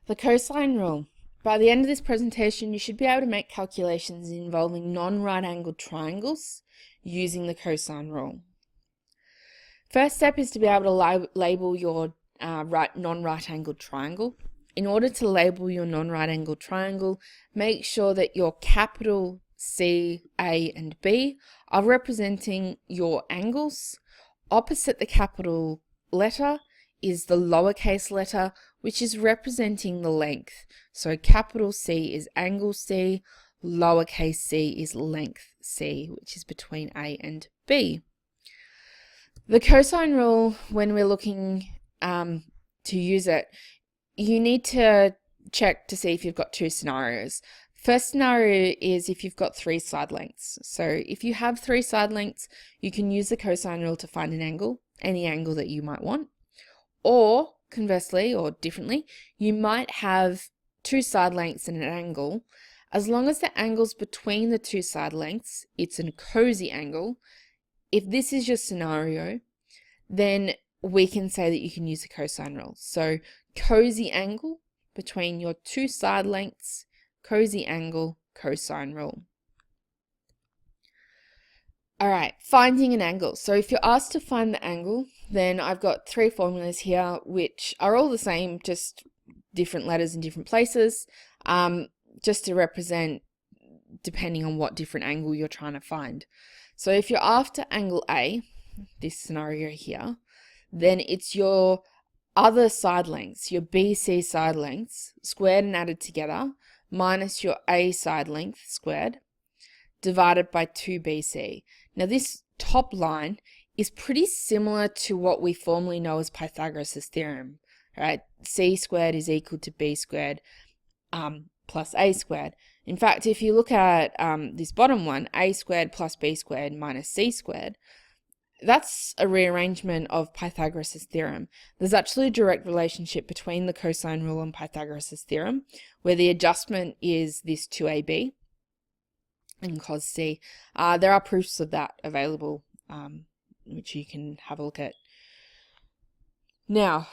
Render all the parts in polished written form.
The cosine rule. By the end of this presentation, you should be able to make calculations involving non-right-angled triangles using the cosine rule. First step is to be able to label your non-right-angled triangle. In order to label your non-right-angled triangle, make sure that your capital C, A, and B are representing your angles. Opposite the capital letter is the lowercase letter, which is representing the length. So capital C is angle C, lowercase c is length C, which is between A and B. The cosine rule, when we're looking to use it, you need to check to see if you've got two scenarios. First scenario is if you've got three side lengths. So if you have three side lengths, you can use the cosine rule to find an angle, any angle that you might want. Or conversely, or differently, you might have two side lengths and an angle. As long as the angle's between the two side lengths, it's a cozy angle. If this is your scenario, then we can say that you can use the cosine rule. So cozy angle between your two side lengths, cozy angle, cosine rule. All right, finding an angle. So if you're asked to find the angle, then I've got three formulas here, which are all the same, just different letters in different places, just to represent depending on what different angle you're trying to find. So if you're after angle A, this scenario here, then it's your other side lengths, your BC side lengths, squared and added together, minus your A side length squared, divided by 2BC. Now this top line is pretty similar to what we formerly know as Pythagoras' theorem, right? C squared is equal to B squared plus A squared. In fact, if you look at this bottom one, A squared plus B squared minus C squared, that's a rearrangement of Pythagoras' theorem. There's actually a direct relationship between the cosine rule and Pythagoras' theorem, where the adjustment is this 2AB and cos C. There are proofs of that available, which you can have a look at. Now,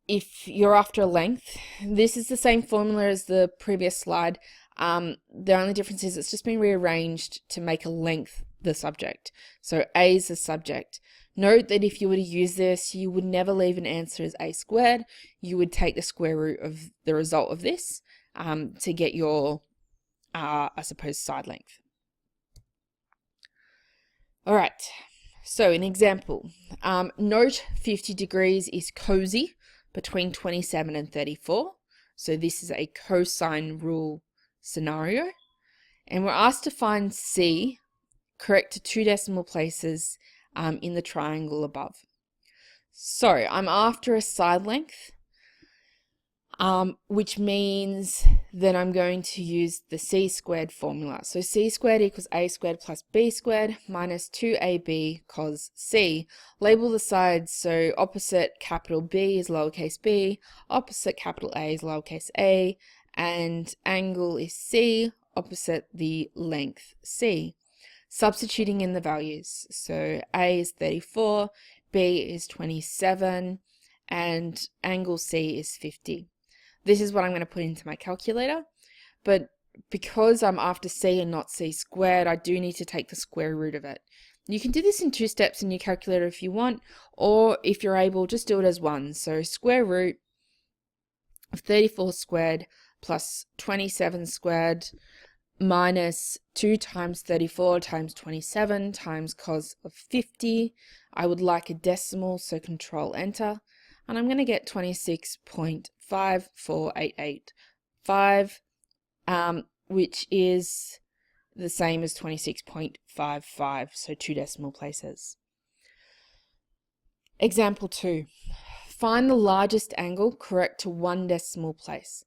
if you're after a length, this is the same formula as the previous slide. The only difference is it's just been rearranged to make a length the subject. So A is the subject. Note that if you were to use this, you would never leave an answer as A squared. You would take the square root of the result of this to get your, I suppose, side length. All right, so an example. Note 50 degrees is cozy between 27 and 34. So this is a cosine rule scenario. And we're asked to find C correct to two decimal places in the triangle above. So I'm after a side length, which means that I'm going to use the C squared formula. So C squared equals A squared plus B squared minus 2AB cos C. Label the sides, so opposite capital B is lowercase b, opposite capital A is lowercase a, and angle is C, opposite the length C. Substituting in the values, so A is 34, B is 27, and angle C is 50. This is what I'm going to put into my calculator, but because I'm after C and not C squared, I do need to take the square root of it. You can do this in two steps in your calculator if you want, or if you're able, just do it as one. So square root of 34 squared plus 27 squared minus 2 times 34 times 27 times cos of 50. I would like a decimal, so control enter. And I'm going to get 26.54885, which is the same as 26.55, so two decimal places. Example 2. Find the largest angle correct to one decimal place.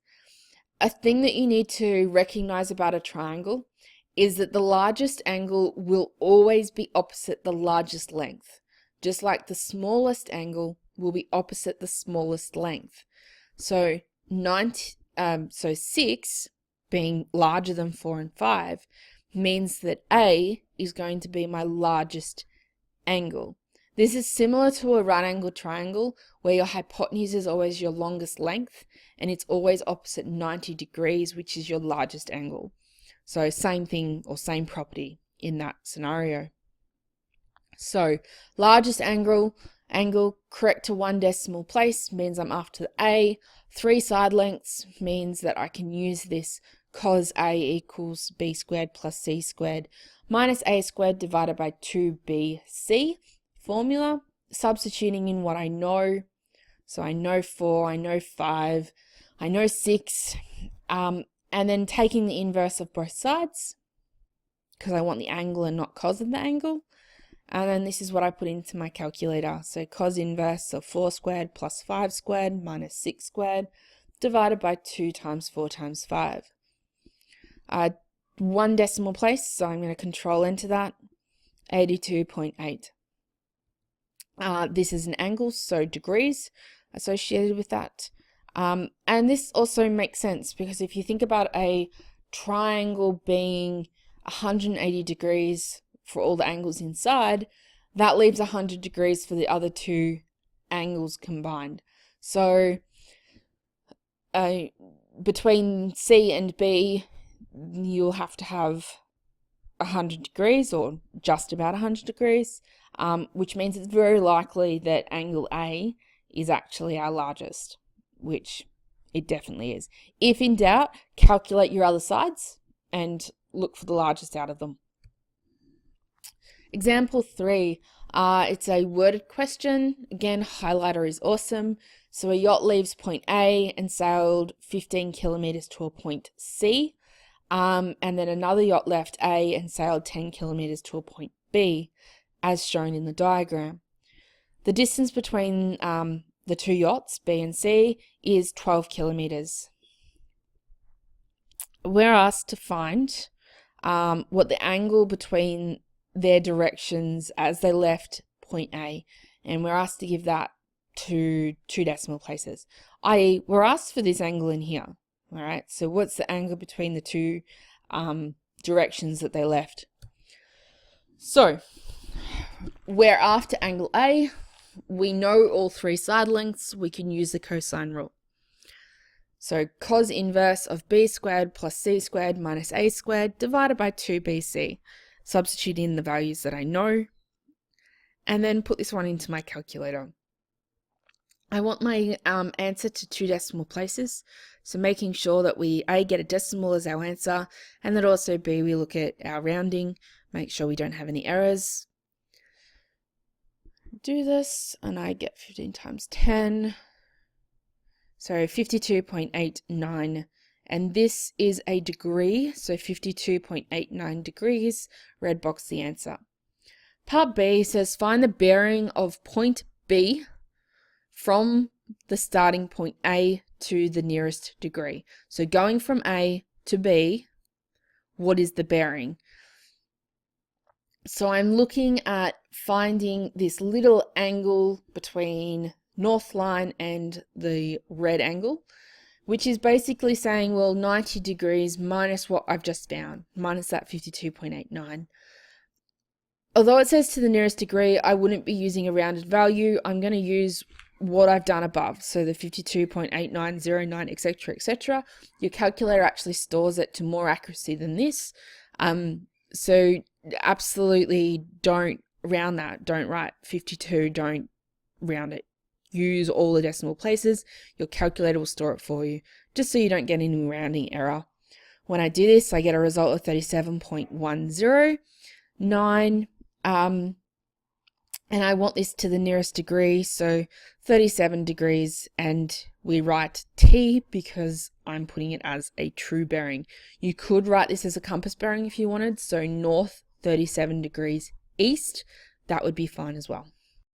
A thing that you need to recognize about a triangle is that the largest angle will always be opposite the largest length, just like the smallest angle will be opposite the smallest length. So 6 being larger than 4 and 5 means that A is going to be my largest angle. This is similar to a right-angled triangle where your hypotenuse is always your longest length and it's always opposite 90 degrees, which is your largest angle. So same thing or same property in that scenario. So largest angle correct to 1 decimal place means I'm after the A. 3 side lengths means that I can use this cos A equals B squared plus C squared minus A squared divided by 2BC formula, substituting in what I know. So I know 4, I know 5, I know 6, and then taking the inverse of both sides because I want the angle and not cos of the angle. And then this is what I put into my calculator. So cos inverse of 4 squared plus 5 squared minus 6 squared divided by 2 times 4 times 5. 1 decimal place, so I'm going to control enter that, 82.8. This is an angle, so degrees associated with that. And this also makes sense because if you think about a triangle being 180 degrees for all the angles inside, that leaves 100 degrees for the other two angles combined. So between C and B, you'll have to have 100 degrees or just about 100 degrees, which means it's very likely that angle A is actually our largest, which it definitely is. If in doubt, calculate your other sides and look for the largest out of them. Example 3, it's a worded question. Again, highlighter is awesome. So a yacht leaves point A and sailed 15 kilometers to a point C. And then another yacht left A and sailed 10 kilometers to a point B, as shown in the diagram. The distance between the two yachts, B and C, is 12 kilometers. We're asked to find what the angle between their directions as they left point A, and we're asked to give that to 2 decimal places, i.e. we're asked for this angle in here. All right, so what's the angle between the two directions that they left? So we're after angle A. We know all 3 side lengths. We can use the cosine rule. So cos inverse of B squared plus C squared minus A squared divided by 2BC. Substitute in the values that I know, and then put this one into my calculator. I want my answer to 2 decimal places, so making sure that we A, get a decimal as our answer, and that also B, we look at our rounding, make sure we don't have any errors. Do this, and I get 15 times 10, so 52.89, and this is a degree, so 52.89 degrees, red box the answer. Part B says find the bearing of point B from the starting point A to the nearest degree. So going from A to B, what is the bearing? So I'm looking at finding this little angle between north line and the red angle, which is basically saying, well, 90 degrees minus what I've just found, minus that 52.89. Although it says to the nearest degree, I wouldn't be using a rounded value. I'm going to use what I've done above, so the 52.8909, etc., etc. Your calculator actually stores it to more accuracy than this. So absolutely don't round that. Don't write 52, don't round it. Use all the decimal places. Your calculator will store it for you, just so you don't get any rounding error. When I do this, I get a result of 37.109, and I want this to the nearest degree, so 37 degrees, and we write T because I'm putting it as a true bearing. You could write this as a compass bearing if you wanted, so north 37 degrees east, that would be fine as well.